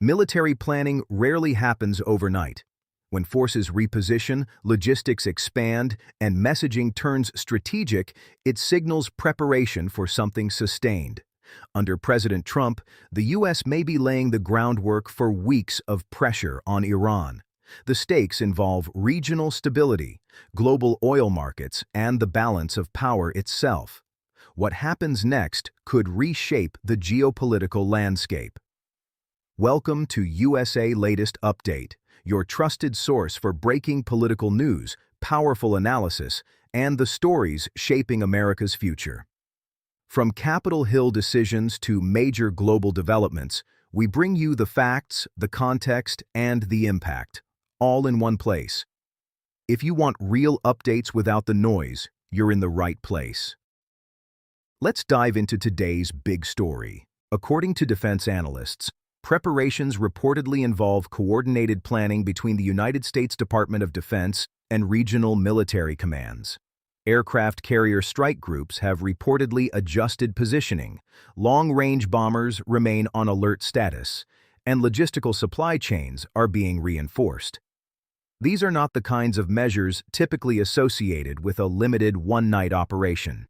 Military planning rarely happens overnight. When forces reposition, logistics expand, and messaging turns strategic, it signals preparation for something sustained. Under President Trump, the U.S. may be laying the groundwork for weeks of pressure on Iran. The stakes involve regional stability, global oil markets, and the balance of power itself. What happens next could reshape the geopolitical landscape. Welcome to USA Latest Update, your trusted source for breaking political news, powerful analysis, and the stories shaping America's future. From Capitol Hill decisions to major global developments, we bring you the facts, the context, and the impact, all in one place. If you want real updates without the noise, you're in the right place. Let's dive into today's big story. According to defense analysts, preparations reportedly involve coordinated planning between the United States Department of Defense and regional military commands. Aircraft carrier strike groups have reportedly adjusted positioning, long-range bombers remain on alert status, and logistical supply chains are being reinforced. These are not the kinds of measures typically associated with a limited one-night operation.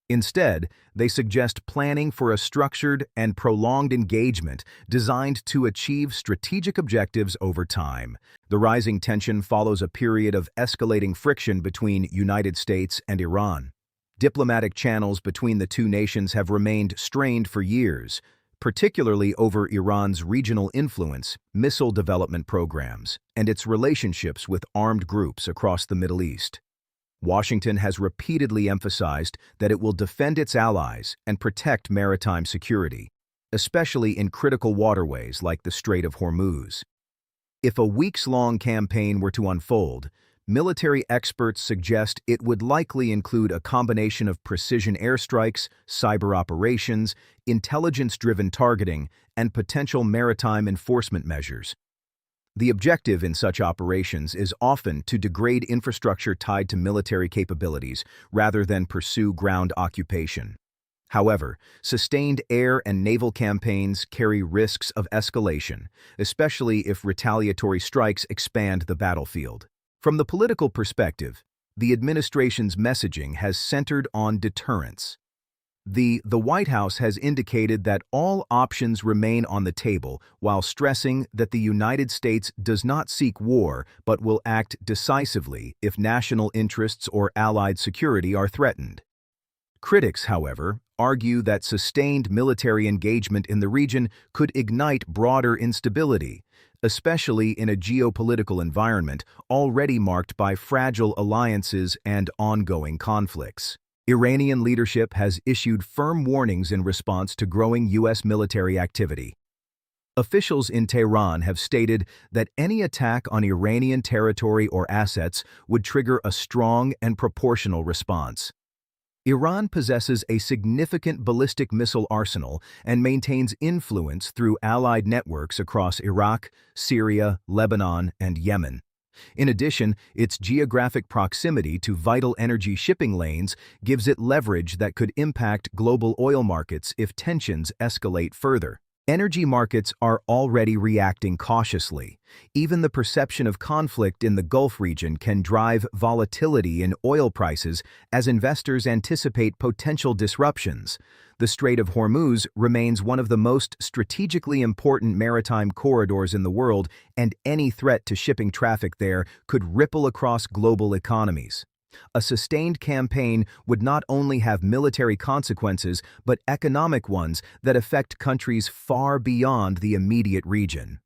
Instead, they suggest planning for a structured and prolonged engagement designed to achieve strategic objectives over time. The rising tension follows a period of escalating friction between United States and Iran. Diplomatic channels between the two nations have remained strained for years, particularly over Iran's regional influence, missile development programs, and its relationships with armed groups across the Middle East. Washington has repeatedly emphasized that it will defend its allies and protect maritime security, especially in critical waterways like the Strait of Hormuz. If a weeks-long campaign were to unfold, military experts suggest it would likely include a combination of precision airstrikes, cyber operations, intelligence-driven targeting, and potential maritime enforcement measures. The objective in such operations is often to degrade infrastructure tied to military capabilities rather than pursue ground occupation. However, sustained air and naval campaigns carry risks of escalation, especially if retaliatory strikes expand the battlefield. From the political perspective, the administration's messaging has centered on deterrence. The White House has indicated that all options remain on the table while stressing that the United States does not seek war but will act decisively if national interests or allied security are threatened. Critics, however, argue that sustained military engagement in the region could ignite broader instability, especially in a geopolitical environment already marked by fragile alliances and ongoing conflicts. Iranian leadership has issued firm warnings in response to growing U.S. military activity. Officials in Tehran have stated that any attack on Iranian territory or assets would trigger a strong and proportional response. Iran possesses a significant ballistic missile arsenal and maintains influence through allied networks across Iraq, Syria, Lebanon, and Yemen. In addition, its geographic proximity to vital energy shipping lanes gives it leverage that could impact global oil markets if tensions escalate further. Energy markets are already reacting cautiously. Even the perception of conflict in the Gulf region can drive volatility in oil prices as investors anticipate potential disruptions. The Strait of Hormuz remains one of the most strategically important maritime corridors in the world, and any threat to shipping traffic there could ripple across global economies. A sustained campaign would not only have military consequences, but economic ones that affect countries far beyond the immediate region.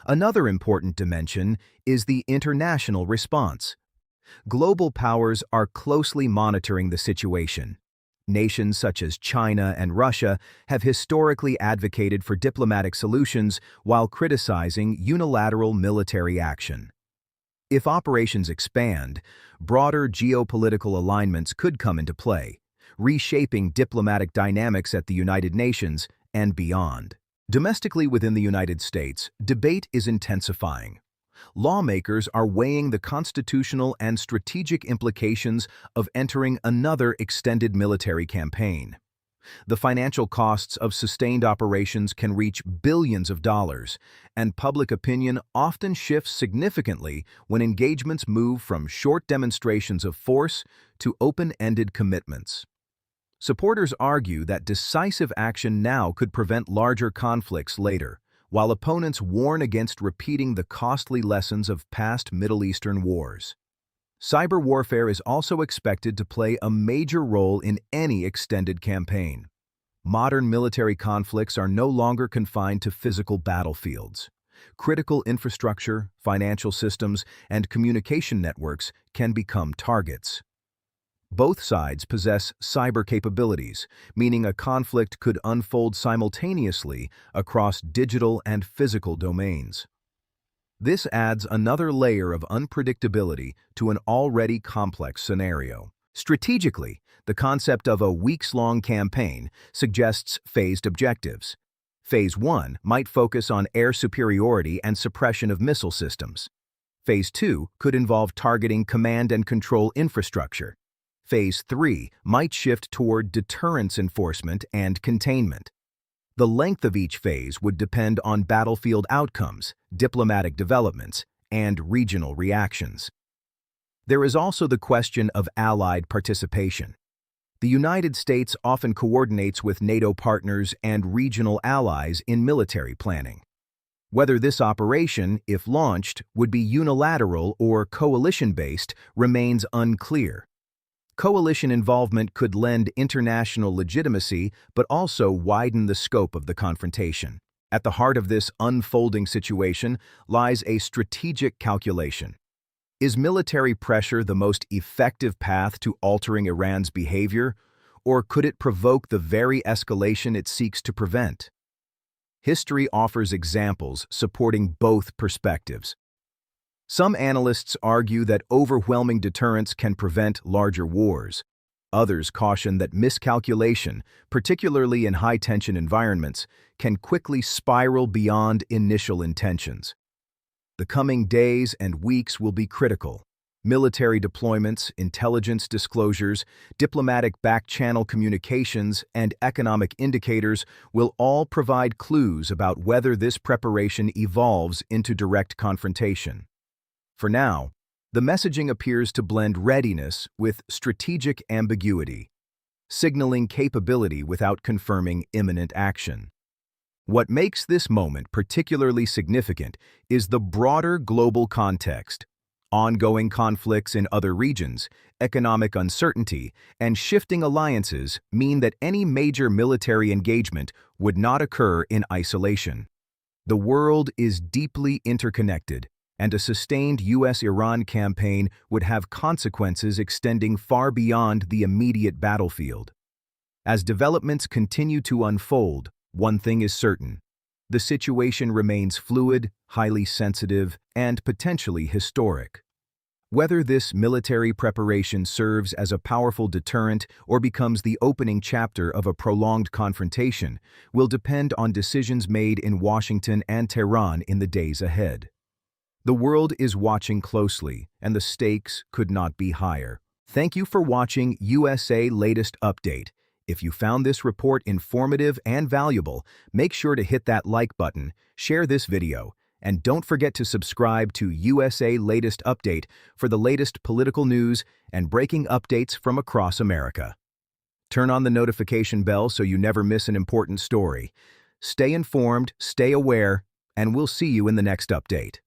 Another important dimension is the international response. Global powers are closely monitoring the situation. Nations such as China and Russia have historically advocated for diplomatic solutions while criticizing unilateral military action. If operations expand, broader geopolitical alignments could come into play, reshaping diplomatic dynamics at the United Nations and beyond. Domestically within the United States, debate is intensifying. Lawmakers are weighing the constitutional and strategic implications of entering another extended military campaign. The financial costs of sustained operations can reach billions of dollars, and public opinion often shifts significantly when engagements move from short demonstrations of force to open-ended commitments. Supporters argue that decisive action now could prevent larger conflicts later, while opponents warn against repeating the costly lessons of past Middle Eastern wars. Cyber warfare is also expected to play a major role in any extended campaign. Modern military conflicts are no longer confined to physical battlefields. Critical infrastructure, financial systems, and communication networks can become targets. Both sides possess cyber capabilities, meaning a conflict could unfold simultaneously across digital and physical domains. This adds another layer of unpredictability to an already complex scenario. Strategically, the concept of a weeks-long campaign suggests phased objectives. Phase 1 might focus on air superiority and suppression of missile systems. Phase 2 could involve targeting command and control infrastructure. Phase 3 might shift toward deterrence enforcement and containment. The length of each phase would depend on battlefield outcomes, diplomatic developments, and regional reactions. There is also the question of allied participation. The United States often coordinates with NATO partners and regional allies in military planning. Whether this operation, if launched, would be unilateral or coalition-based remains unclear. Coalition involvement could lend international legitimacy but also widen the scope of the confrontation. At the heart of this unfolding situation lies a strategic calculation. Is military pressure the most effective path to altering Iran's behavior, or could it provoke the very escalation it seeks to prevent? History offers examples supporting both perspectives. Some analysts argue that overwhelming deterrence can prevent larger wars. Others caution that miscalculation, particularly in high-tension environments, can quickly spiral beyond initial intentions. The coming days and weeks will be critical. Military deployments, intelligence disclosures, diplomatic back-channel communications, and economic indicators will all provide clues about whether this preparation evolves into direct confrontation. For now, the messaging appears to blend readiness with strategic ambiguity, signaling capability without confirming imminent action. What makes this moment particularly significant is the broader global context. Ongoing conflicts in other regions, economic uncertainty, and shifting alliances mean that any major military engagement would not occur in isolation. The world is deeply interconnected, and a sustained U.S.-Iran campaign would have consequences extending far beyond the immediate battlefield. As developments continue to unfold, one thing is certain: the situation remains fluid, highly sensitive, and potentially historic. Whether this military preparation serves as a powerful deterrent or becomes the opening chapter of a prolonged confrontation will depend on decisions made in Washington and Tehran in the days ahead. The world is watching closely, and the stakes could not be higher. Thank you for watching USA Latest Update. If you found this report informative and valuable, make sure to hit that like button, share this video, and don't forget to subscribe to USA Latest Update for the latest political news and breaking updates from across America. Turn on the notification bell so you never miss an important story. Stay informed, stay aware, and we'll see you in the next update.